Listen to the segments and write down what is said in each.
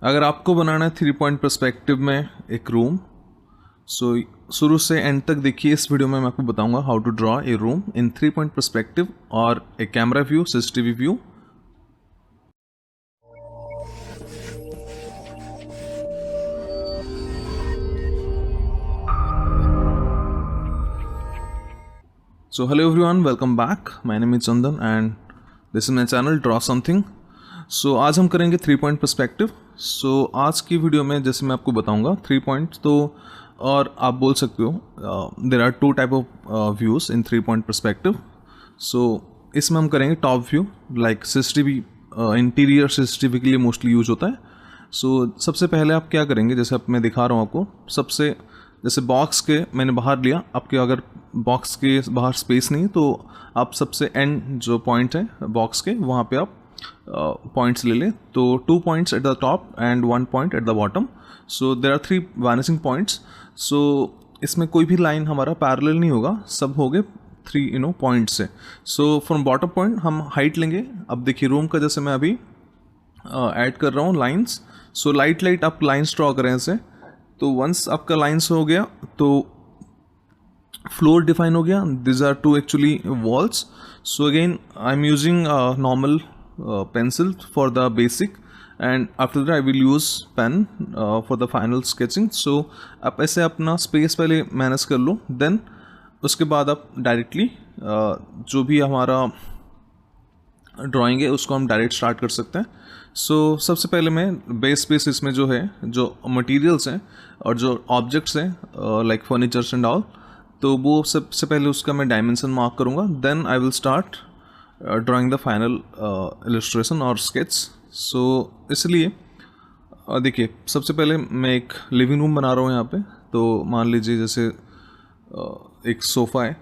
अगर आपको बनाना है 3 पॉइंट पर्सपेक्टिव में एक रूम, सो शुरू से एंड तक देखिए। इस वीडियो में मैं आपको बताऊंगा how to draw a room in 3 point perspective और a camera view, CCTV view. So hello everyone, welcome back. My name is Chandan and this is my channel Draw Something. So आज हम करेंगे 3 point perspective. सो आज की video में जैसे मैं आपको बताऊंगा 3 पॉइंट्स, तो और आप बोल सकते हो there are 2 type of views in 3 point perspective. So इसमें हम करेंगे top view, like CCTV, interior CCTV के लिए मोस्टली यूज होता है। सो सबसे पहले आप क्या करेंगे, जैसे अब मैं दिखा रहा हूँ आपको, सबसे जैसे बॉक्स के मैंने बाहर लिया, आपके अगर बॉक्स के बाहर स्पेस नहीं तो आप सबसे एंड जो पॉइंट है बॉक्स के वहाँ पे आप पॉइंट्स ले लें। तो 2 points at the top and 1 point at the bottom. So there are 3 vanishing points. So इसमें कोई भी लाइन हमारा पैरेलल नहीं होगा, सब हो गए 3 पॉइंट से। सो फ्रॉम बॉटम पॉइंट हम हाइट लेंगे। अब देखिए रूम का जैसे मैं अभी ऐड कर रहा हूँ लाइन्स। सो लाइट आप लाइन्स ड्रॉ करें ऐसे। तो वंस आपका लाइन्स हो गया तो फ्लोर डिफाइन हो गया। This are 2 actually walls. So again I am using normal pencil for the basic and after that I will use pen for the final sketching. So आप ऐसे अपना स्पेस पहले मैनेज कर लो, देन उसके बाद आप डायरेक्टली जो भी हमारा ड्राइंग है उसको हम डायरेक्ट स्टार्ट कर सकते हैं। सो सबसे पहले मैं बेस बेसिस में जो है, जो मटेरियल्स हैं और जो ऑब्जेक्ट्स हैं लाइक फर्नीचर्स एंड ऑल, तो वो सबसे पहले उसका मैं डायमेंशन मार्क करूँगा। Then I will start drawing the final illustration और स्केच। सो इसलिए देखिए सबसे पहले मैं एक लिविंग रूम बना रहा हूँ यहाँ पे। तो मान लीजिए जैसे एक सोफ़ा है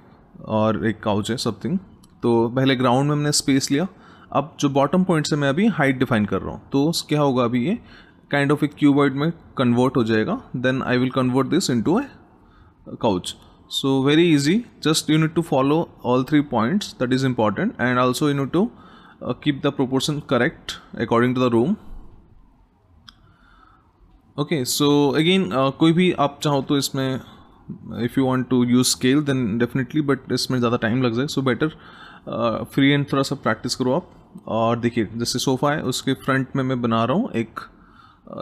और एक काउच है समथिंग। तो पहले ग्राउंड में हमने स्पेस लिया। अब जो बॉटम पॉइंट से मैं अभी हाइट डिफाइन कर रहा हूँ, तो क्या होगा, अभी ये काइंड ऑफ एक क्यूबॉइड में कन्वर्ट हो जाएगा। Then I will convert this into a couch. So very easy, just you need to follow all 3 points, that is important, and also you need to keep the proportion correct according to the room. Okay, so again कोई भी आप चाहो तो इसमें if you want to use scale then definitely, but इसमें ज़्यादा time लग जाए, so better फ्री एंड थोड़ा सा प्रैक्टिस करो आप। और देखिए जैसे सोफ़ा है उसके फ्रंट में मैं बना रहा हूँ एक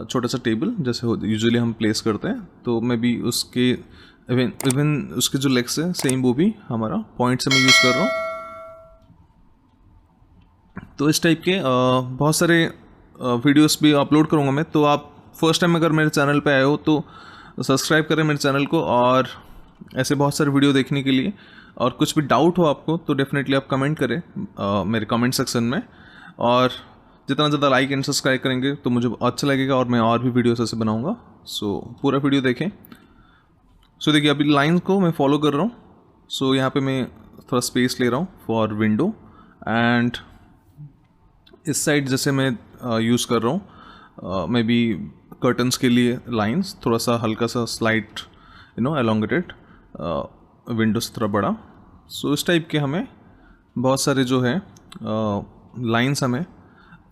छोटा सा टेबल, जैसे यूजुअली हम प्लेस करते हैं। तो मैं भी उसके इवन उसके जो लेग्स है सेम वो भी हमारा पॉइंट से मैं यूज़ कर रहा हूँ। तो इस टाइप के बहुत सारे वीडियोस भी अपलोड करूँगा मैं। तो आप फर्स्ट टाइम अगर मेरे चैनल पे आए हो तो सब्सक्राइब करें मेरे चैनल को, और ऐसे बहुत सारे वीडियो देखने के लिए। और कुछ भी डाउट हो आपको तो डेफिनेटली आप कमेंट करें मेरे कमेंट सेक्शन में। और जितना ज़्यादा लाइक एंड सब्सक्राइब करेंगे तो मुझे अच्छा लगेगा और मैं और भी वीडियोस ऐसे बनाऊँगा। सो पूरा वीडियो देखें। सो देखिए अभी लाइन को मैं फॉलो कर रहा हूँ। सो यहाँ पे मैं थोड़ा स्पेस ले रहा हूँ फॉर विंडो, एंड इस साइड जैसे मैं यूज़ कर रहा हूँ मे बी कर्टन्स के लिए लाइंस थोड़ा सा हल्का सा स्लाइट एलोंगेटेड, विंडो से थोड़ा बड़ा। सो इस टाइप के हमें बहुत सारे जो है लाइंस हमें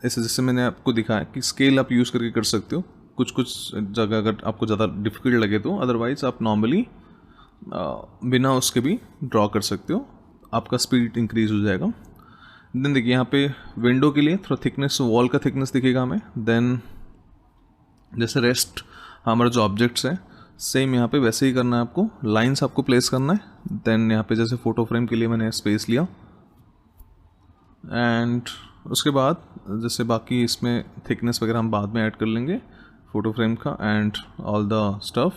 ऐसे, जैसे मैंने आपको दिखाया कि स्केल आप यूज़ करके कर सकते हो। कुछ जगह अगर आपको ज़्यादा डिफ़िकल्ट लगे तो अदरवाइज़ आप नॉर्मली बिना उसके भी ड्रॉ कर सकते हो, आपका स्पीड इंक्रीज हो जाएगा। देन देखिए यहाँ पे विंडो के लिए थोड़ा थिकनेस, वॉल का थिकनेस दिखेगा हमें। देन जैसे रेस्ट हमारा जो ऑब्जेक्ट्स है सेम यहाँ पे वैसे ही करना है आपको, लाइंस आपको प्लेस करना है। देन यहाँ पे जैसे फ़ोटो फ्रेम के लिए मैंने स्पेस लिया, एंड उसके बाद जैसे बाकी इसमें थिकनेस वगैरह हम बाद में ऐड कर लेंगे फ़ोटो फ्रेम का and all the stuff.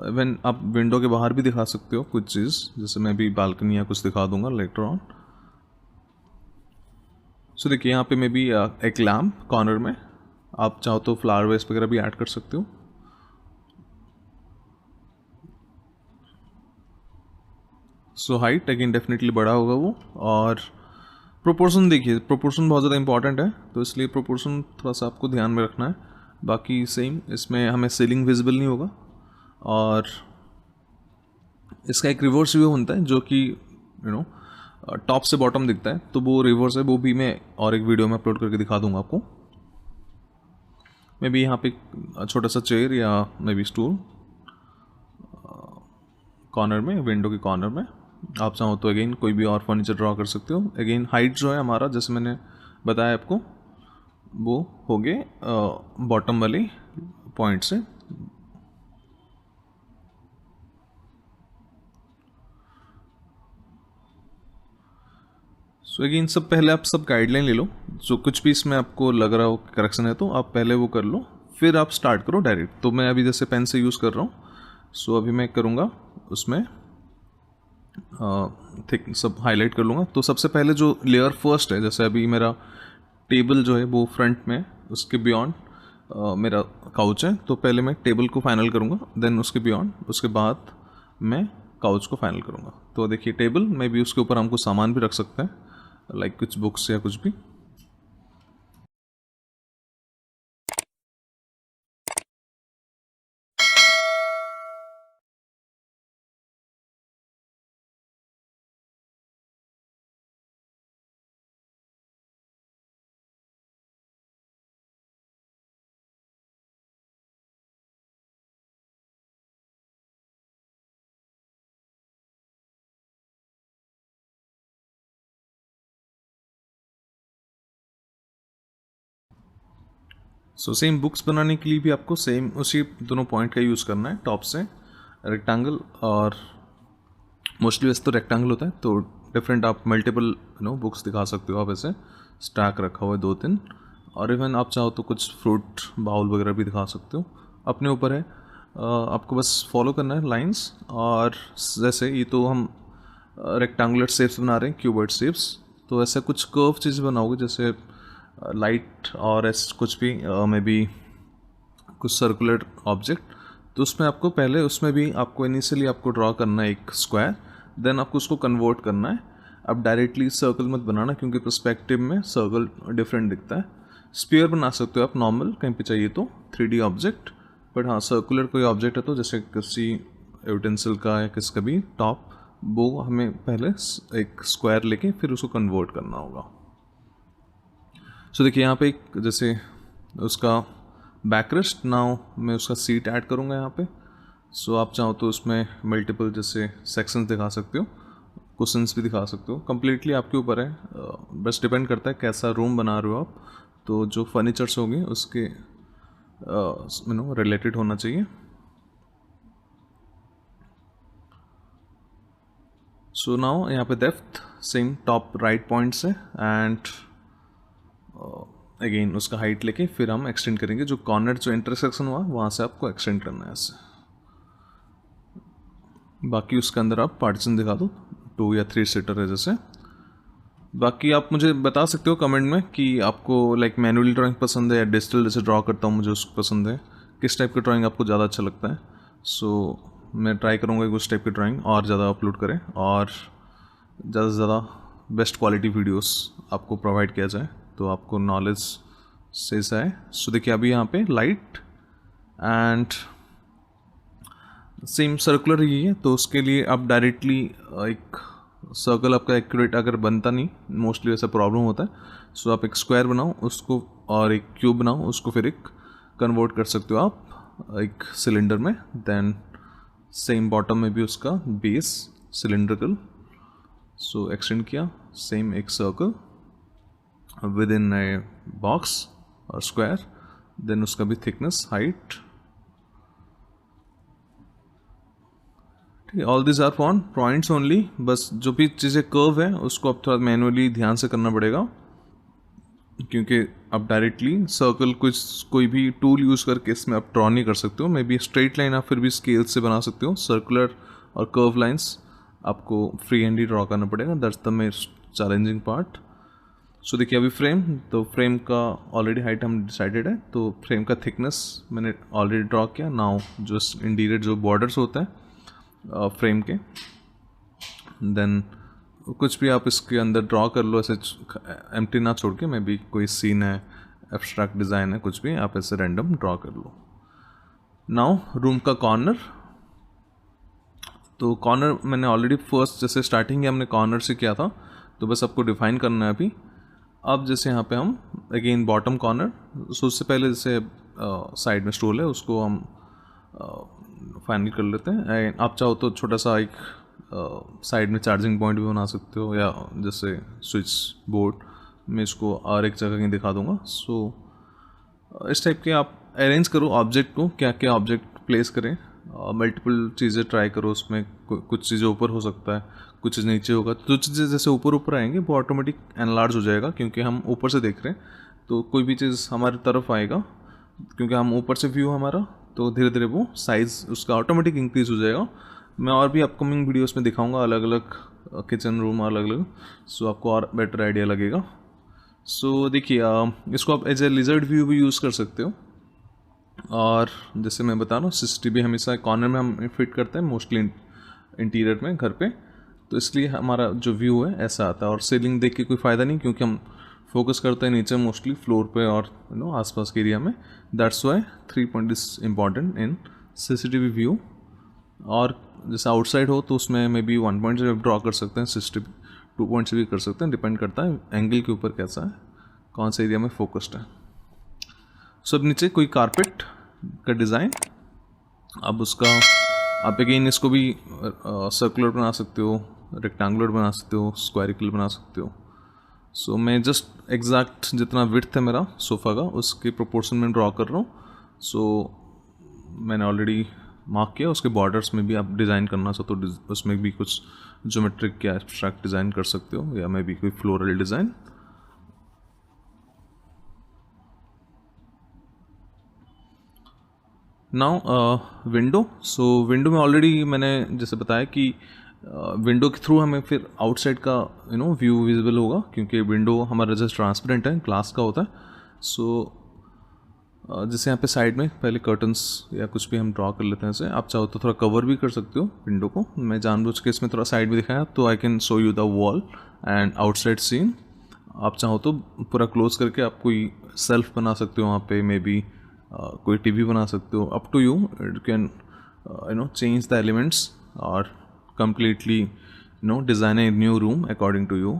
Even आप विंडो के बाहर भी दिखा सकते हो कुछ चीज़, जैसे मैं भी बालकनी या कुछ दिखा दूंगा लेटर ऑन। सो देखिए यहाँ पे मैं भी एक लैम्प कॉर्नर में, आप चाहो तो फ्लावर वेस्ट वगैरह भी ऐड कर सकते हो। सो हाइट अगेन डेफिनेटली बड़ा होगा वो। और प्रोपोर्शन देखिए, प्रोपोर्शन बहुत ज़्यादा इंपॉर्टेंट है, तो इसलिए प्रोपोर्शन थोड़ा सा आपको ध्यान में रखना है। बाकी सेम, इसमें हमें सीलिंग विजिबल नहीं होगा। और इसका एक रिवर्स व्यू होता है जो कि टॉप से बॉटम दिखता है, तो वो रिवर्स है, वो भी मैं और एक वीडियो में अपलोड करके दिखा दूंगा आपको। मे बी यहाँ पे एक छोटा सा चेयर या मे बी स्टूल कॉर्नर में, विंडो के कॉर्नर में। आप चाहो तो अगेन कोई भी और फर्नीचर ड्रॉ कर सकते हो। अगेन हाइट जो है हमारा, जैसे मैंने बताया आपको, वो हो गए बॉटम वाले पॉइंट से। सो अगेन सब पहले आप सब गाइडलाइन ले लो, जो कुछ भी इसमें आपको लग रहा हो करेक्शन है तो आप पहले वो कर लो, फिर आप स्टार्ट करो डायरेक्ट। तो मैं अभी जैसे पेन से यूज़ कर रहा हूँ, सो अभी मैं करूँगा उसमें थिक सब हाईलाइट कर लूँगा। तो सबसे पहले जो लेयर फर्स्ट है, जैसे अभी मेरा टेबल जो है वो फ्रंट में, उसके बियॉन्ड मेरा काउच है, तो पहले मैं टेबल को फाइनल करूँगा, देन उसके बियॉन्ड, उसके बाद मैं काउच को फाइनल करूँगा। तो देखिए टेबल में भी उसके ऊपर हम कुछ सामान भी रख सकते हैं, लाइक कुछ बुक्स या कुछ भी। सो सेम बुक्स बनाने के लिए भी आपको सेम उसी दोनों पॉइंट का यूज़ करना है, टॉप से रेक्टेंगल, और मोस्टली वैसे तो रेक्टेंगल होता है, तो डिफरेंट आप मल्टीपल बुक्स दिखा सकते हो। आप ऐसे स्टैक रखा हुआ है 2-3, और इवन आप चाहो तो कुछ फ्रूट बाउल वगैरह भी दिखा सकते हो, अपने ऊपर है। आपको बस फॉलो करना है लाइंस। और जैसे ये तो हम रेक्टेंगुलर शेप्स बना रहे हैं, क्यूबॉइड शेप्स, तो ऐसे कुछ कर्व चीज़ बनाओगे, जैसे लाइट और ऐसे कुछ भी मे बी कुछ सर्कुलर ऑब्जेक्ट। तो उसमें आपको पहले, उसमें भी आपको इनिशियली आपको ड्रॉ करना है एक स्क्वायर, देन आपको उसको कन्वर्ट करना है। अब डायरेक्टली सर्कल मत बनाना, क्योंकि पर्सपेक्टिव में सर्कल डिफरेंट दिखता है। स्फीयर बना सकते हो आप नॉर्मल, कहीं पे चाहिए तो 3D ऑब्जेक्ट, बट हाँ सर्कुलर कोई ऑब्जेक्ट है तो, जैसे किसी यूटेंसिल का या किसका भी टॉप, वो हमें पहले एक स्क्वायर लेके फिर उसको कन्वर्ट करना होगा। सो देखिए यहाँ पे एक जैसे उसका बैकरेस्ट, नाउ मैं उसका सीट ऐड करूँगा यहाँ पे। सो आप चाहो तो उसमें मल्टीपल जैसे सेक्शंस दिखा सकते हो, कुशंस भी दिखा सकते हो, कम्प्लीटली आपके ऊपर है। बस डिपेंड करता है कैसा रूम बना रहे हो आप, तो जो फर्नीचर्स होंगे उसके रिलेटेड होना चाहिए। सो नाउ यहाँ पे depth same top right point से, एंड अगेन उसका हाइट लेके फिर हम एक्सटेंड करेंगे। जो कॉर्नर जो इंटरसेक्शन हुआ वहाँ से आपको एक्सटेंड करना है ऐसे। बाकी उसके अंदर आप पार्टीशन दिखा दो, 2 या 3 सीटर है जैसे। बाकी आप मुझे बता सकते हो कमेंट में कि आपको लाइक मैनुअली ड्राइंग पसंद है या डिजिटल जैसे ड्रॉ करता हूँ मुझे उसको पसंद है, किस टाइप की ड्राइंग आपको ज़्यादा अच्छा लगता है। सो मैं ट्राई करूँगा कि उस टाइप की ड्राइंग और ज़्यादा अपलोड करें, और ज़्यादा से ज़्यादा बेस्ट क्वालिटी वीडियोस आपको प्रोवाइड किया जाए, तो आपको नॉलेज सही से आए। सो देखिए अभी यहाँ पे लाइट एंड सेम सर्कुलर ही है, तो उसके लिए आप डायरेक्टली एक सर्कल आपका एक्यूरेट अगर बनता नहीं, मोस्टली ऐसा प्रॉब्लम होता है, सो आप एक स्क्वायर बनाओ उसको, और एक क्यूब बनाओ उसको, फिर एक कन्वर्ट कर सकते हो आप एक सिलेंडर में। देन सेम बॉटम में भी उसका बेस सिलेंड्रिकल, सो एक्सटेंड किया, सेम एक circle within a box और स्क्वायर, देन उसका भी थिकनेस, हाइट। ठीक है, all this are four points only. बस जो भी चीज़ें कर्व है उसको अब थोड़ा मैनुअली ध्यान से करना पड़ेगा, क्योंकि आप डायरेक्टली सर्कल कुछ कोई भी टूल यूज़ करके इसमें आप ड्रॉ नहीं कर सकते हो। मे बी स्ट्रेट लाइन आप फिर भी स्केल से बना सकते हो, सर्कुलर और कर्व लाइंस आपको फ्री हैंड ही ड्रॉ करना पड़ेगा, that's the most challenging part. So देखिए अभी फ्रेम, तो फ्रेम का ऑलरेडी हाइट हम डिसाइडेड है, तो फ्रेम का थिकनेस मैंने ऑलरेडी ड्रॉ किया। नाउ जो इंटीरियर जो बॉर्डर्स होते हैं फ्रेम के, देन कुछ भी आप इसके अंदर ड्रॉ कर लो, ऐसे एम्प्टी ना छोड़ के। मे बी कोई सीन है, एब्स्ट्रैक्ट डिज़ाइन है, कुछ भी आप ऐसे रैंडम ड्रॉ कर लो। नाउ रूम का कॉर्नर, तो कॉर्नर मैंने ऑलरेडी फर्स्ट जैसे स्टार्टिंग में हमने कॉर्नर से किया था, तो बस आपको डिफाइन करना है अभी। अब जैसे यहाँ पे हम अगेन बॉटम कॉर्नर, सो उससे पहले जैसे साइड में स्टूल है उसको हम फाइनल कर लेते हैं। एंड आप चाहो तो छोटा सा एक साइड में चार्जिंग पॉइंट भी बना सकते हो, या जैसे स्विच बोर्ड मैं इसको और एक जगह कहीं दिखा दूंगा। सो इस टाइप के आप अरेंज करो ऑब्जेक्ट को, क्या क्या ऑब्जेक्ट प्लेस करें, मल्टीपल चीज़ें ट्राई करो उसमें। कुछ चीज़ें ऊपर हो सकता है, कुछ चीज़ नीचे होगा, तो चीज़ें जैसे ऊपर ऊपर आएंगे वो ऑटोमेटिक एनलार्ज हो जाएगा, क्योंकि हम ऊपर से देख रहे हैं। तो कोई भी चीज़ हमारी तरफ आएगा क्योंकि हम ऊपर से व्यू हमारा, तो धीरे धीरे वो साइज़ उसका ऑटोमेटिक इंक्रीज़ हो जाएगा। मैं और भी अपकमिंग वीडियोस में दिखाऊंगा अलग अलग किचन रूम अलग अलग, सो आपको और बेटर आइडिया लगेगा। सो देखिए इसको आप एज ए लिजर्ड व्यू भी यूज़ कर सकते हो। और जैसे मैं बता रहा हूँ CCTV हमेशा कॉर्नर में हम फिट करते हैं मोस्टली इंटीरियर में घर पे, तो इसलिए हमारा जो व्यू है ऐसा आता है। और सीलिंग देख के कोई फ़ायदा नहीं, क्योंकि हम फोकस करते हैं नीचे मोस्टली फ्लोर पे और आसपास के एरिया में। That's why 3 point is important in CCTV view. और जैसे आउटसाइड हो तो उसमें मे बी 1 पॉइंट से ड्रॉ कर सकते हैं, CCTV 2 पॉइंट से भी कर सकते हैं, डिपेंड करता है एंगल के ऊपर कैसा है, कौन से एरिया में फोकस्ड है। सब नीचे कोई कारपेट का डिज़ाइन, अब उसका आप अगेन इसको भी सर्कुलर बना सकते हो, रेक्टेंगुलर बना सकते हो, स्क्वायरिकल बना सकते हो। सो मैं जस्ट एग्जैक्ट जितना विड्थ है मेरा सोफ़ा का उसके प्रोपोर्शन में ड्रॉ कर रहा हूँ। सो मैंने ऑलरेडी मार्क किया। उसके बॉर्डर्स में भी आप डिज़ाइन करना चाहो तो उसमें भी कुछ ज्योमेट्रिक या एब्स्ट्रैक्ट डिज़ाइन कर सकते हो, या मे बी कोई floral design. Now window. So window में ऑलरेडी मैंने जैसे बताया कि विंडो के थ्रू हमें फिर आउटसाइड का व्यू विजिबल होगा, क्योंकि विंडो हमारा जस्ट ट्रांसपेरेंट है, ग्लास का होता है। सो जैसे यहाँ पे साइड में पहले कर्टन्स या कुछ भी हम ड्रॉ कर लेते हैं ऐसे। आप चाहो तो थोड़ा कवर भी कर सकते हो विंडो को। मैं जानबूझ के इसमें थोड़ा साइड में दिखाया तो I can show you the wall and outside scene. आप चाहो तो पूरा क्लोज करके आप कोई सेल्फ बना सकते हो वहाँ पे, मे बी कोई टीवी बना सकते हो, up to you. It can change the elements और completely design a new room according to you.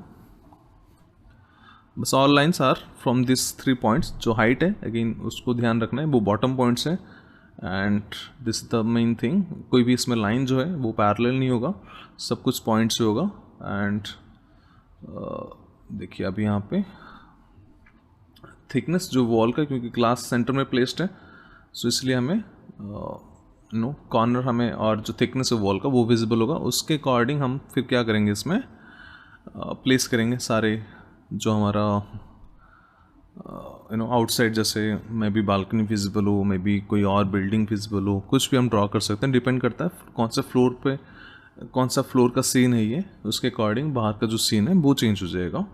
बस all lines are from these 3 points। जो हाइट है अगेन उसको ध्यान रखना है, वो बॉटम पॉइंट्स है। And this the main thing, कोई भी इसमें लाइन जो है वो पैरेलल नहीं होगा, सब कुछ पॉइंट से होगा। एंड देखिए अभी यहाँ पे थिकनेस जो वॉल का, क्योंकि ग्लास सेंटर में प्लेस्ड है, सो इसलिए हमें कॉर्नर हमें और जो थिकनेस है वॉल का वो विजिबल होगा। उसके अकॉर्डिंग हम फिर क्या करेंगे, इसमें प्लेस करेंगे सारे जो हमारा आउटसाइड, जैसे मे बी बालकनी विजिबल हो, मे बी कोई और बिल्डिंग विजिबल हो, कुछ भी हम ड्रॉ कर सकते हैं। डिपेंड करता है कौन सा फ्लोर पे कौन सा फ्लोर का सीन है ये, उसके अकॉर्डिंग बाहर का जो सीन है वो चेंज हो जाएगा।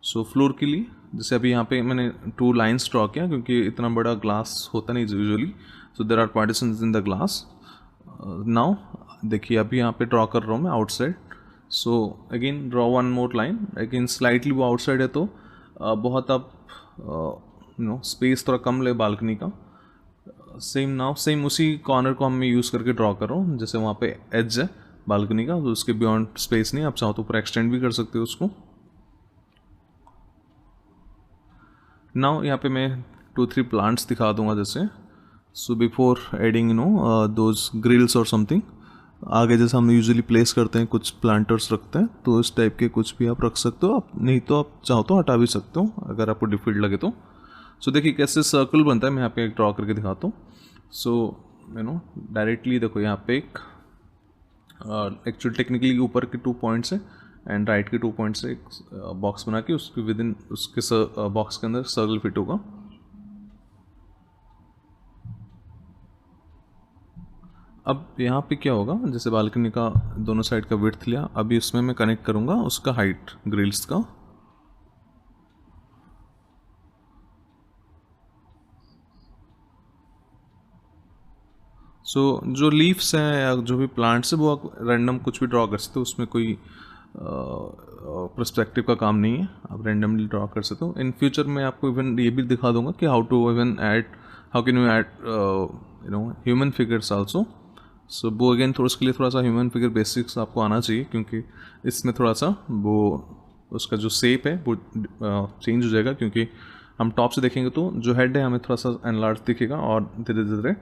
सो फ्लोर के लिए जैसे अभी यहाँ पे मैंने 2 लाइन्स ड्रॉ किया, क्योंकि इतना बड़ा ग्लास होता नहीं usually, so there are partitions in the glass. Now देखिए अभी यहाँ पे ड्रॉ कर रहा हूँ मैं outside. So again draw 1 more line. Again slightly वो आउटसाइड है तो बहुत आप स्पेस थोड़ा कम ले बालकनी का। सेम उसी कॉर्नर को हम यूज़ करके ड्रॉ कर रहा हूँ, जैसे वहाँ पे एज है बालकनी का, तो उसके बियॉन्ड स्पेस नहीं, आप चाहो तो पूरा एक्सटेंड भी कर सकते हो उसको। नाउ यहाँ पे मैं 2-3 प्लांट्स दिखा दूंगा जैसे। So before adding those grills और समथिंग, आगे जैसे हम यूजुअली प्लेस करते हैं कुछ प्लांटर्स रखते हैं, तो इस टाइप के कुछ भी आप रख सकते हो। आप नहीं तो आप चाहो तो हटा भी सकते हो अगर आपको डिफिकल्ट लगे तो। सो देखिए कैसे सर्कल बनता है, मैं यहाँ पे एक ड्रॉ करके दिखाता हूँ। सो डायरेक्टली देखो यहाँ पे एक एक्चुअल टेक्निकली ऊपर के 2 पॉइंट्स है एंड राइट के 2 पॉइंट से एक बॉक्स बना के उसके विद इन उसके बॉक्स के अंदर सर्कल फिट होगा। अब यहाँ पे क्या होगा, जैसे बालकनी का दोनों साइड का विड्थ लिया, अभी उसमें मैं कनेक्ट करूँगा उसका हाइट ग्रिल्स का। सो जो लीव्स हैं या जो भी प्लांट्स है वो आप रैंडम कुछ भी ड्रॉ कर सकते हो, उसमें कोई पर्सपेक्टिव का काम नहीं है, आप रैंडमली ड्रॉ कर सकते हो। इन फ्यूचर मैं आपको इवन ये भी दिखा दूंगा कि how can you add human figures also. So वो अगेन उसके लिए थोड़ा सा ह्यूमन फिगर बेसिक्स आपको आना चाहिए, क्योंकि इसमें थोड़ा सा वो उसका जो शेप है वो चेंज हो जाएगा, क्योंकि हम टॉप से देखेंगे तो जो हेड है हमें थोड़ा सा एनलार्ज दिखेगा और धीरे धीरे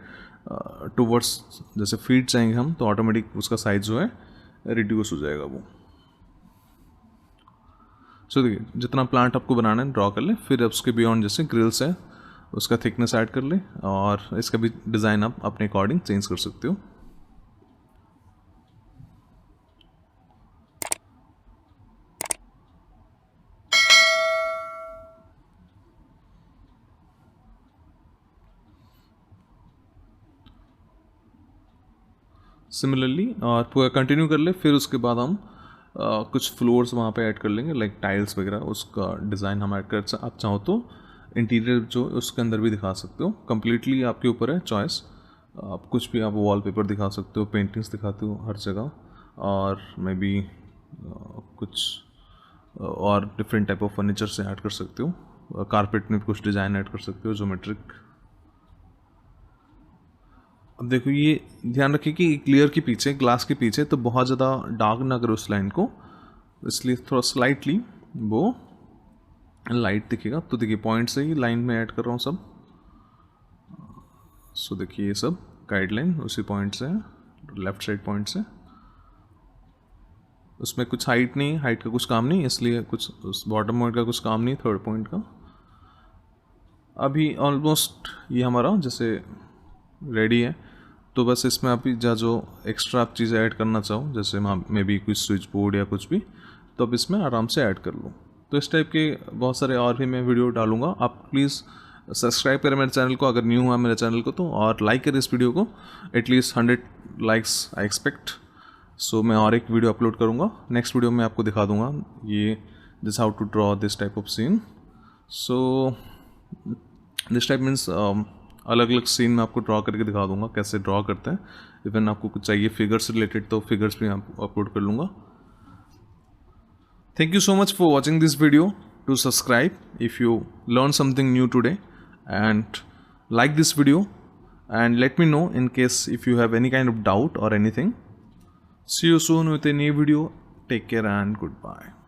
टूवर्ड्स जैसे फीट जाएंगे हम तो ऑटोमेटिक उसका साइज जो है रिड्यूस हो जाएगा वो। सो देखिए जितना प्लांट आपको बनाना है ड्रॉ कर ले, फिर उसके बियॉन्ड जैसे ग्रिल्स है उसका थिकनेस ऐड कर ले और इसका भी डिज़ाइन आप अपने अकॉर्डिंग चेंज कर सकते हो। सिमिलरली और पूरा कंटिन्यू कर ले, फिर उसके बाद हम कुछ फ्लोर्स वहाँ पे ऐड कर लेंगे लाइक टाइल्स वगैरह, उसका डिज़ाइन हम ऐड कर आप चाहो तो इंटीरियर जो उसके अंदर भी दिखा सकते हो। कम्प्लीटली आपके ऊपर है चॉइस, आप कुछ भी आप वॉलपेपर दिखा सकते हो, पेंटिंग्स दिखाते हो हर जगह, और मे बी कुछ और डिफरेंट टाइप ऑफ फर्नीचर से ऐड कर सकते हो। कारपेट में कुछ डिज़ाइन ऐड कर सकते हो ज्योमेट्रिक। अब देखो ये ध्यान रखिए कि क्लियर के पीछे, ग्लास के पीछे तो बहुत ज़्यादा डार्क ना करो उस लाइन को, इसलिए थोड़ा स्लाइटली वो लाइट दिखेगा। तो देखिए पॉइंट से ही लाइन में ऐड कर रहा हूँ सब। सो देखिए ये सब गाइडलाइन उसी पॉइंट से है, लेफ्ट साइड पॉइंट से। उसमें कुछ हाइट नहीं, हाइट का कुछ काम नहीं, इसलिए कुछ उस बॉटम पॉइंट का कुछ काम नहीं, थर्ड पॉइंट का। अभी ऑलमोस्ट ये हमारा जैसे रेडी है, तो बस इसमें आप जो एक्स्ट्रा आप चीज़ें ऐड करना चाहो, जैसे मे बी कुछ स्विच बोर्ड या कुछ भी, तो अब इसमें आराम से ऐड कर लो। तो इस टाइप के बहुत सारे और भी मैं वीडियो डालूंगा। आप प्लीज़ सब्सक्राइब करें मेरे चैनल को अगर न्यू हुआ मेरे चैनल को तो, और लाइक करें इस वीडियो को, at least 100 likes I expect. So मैं और एक वीडियो अपलोड करूँगा, नेक्स्ट वीडियो में आपको दिखा दूँगा ये this how to draw this type of scene. So this type means अलग अलग सीन में आपको ड्रॉ करके दिखा दूंगा कैसे ड्रॉ करते हैं। इवन आपको कुछ चाहिए फिगर्स रिलेटेड तो फिगर्स भी आप अपलोड कर लूँगा। Thank you so much for watching this video. To subscribe if you learn something new today and like this video and let me know in case if you have any kind of doubt or anything. See you soon with a new video. Take care and goodbye.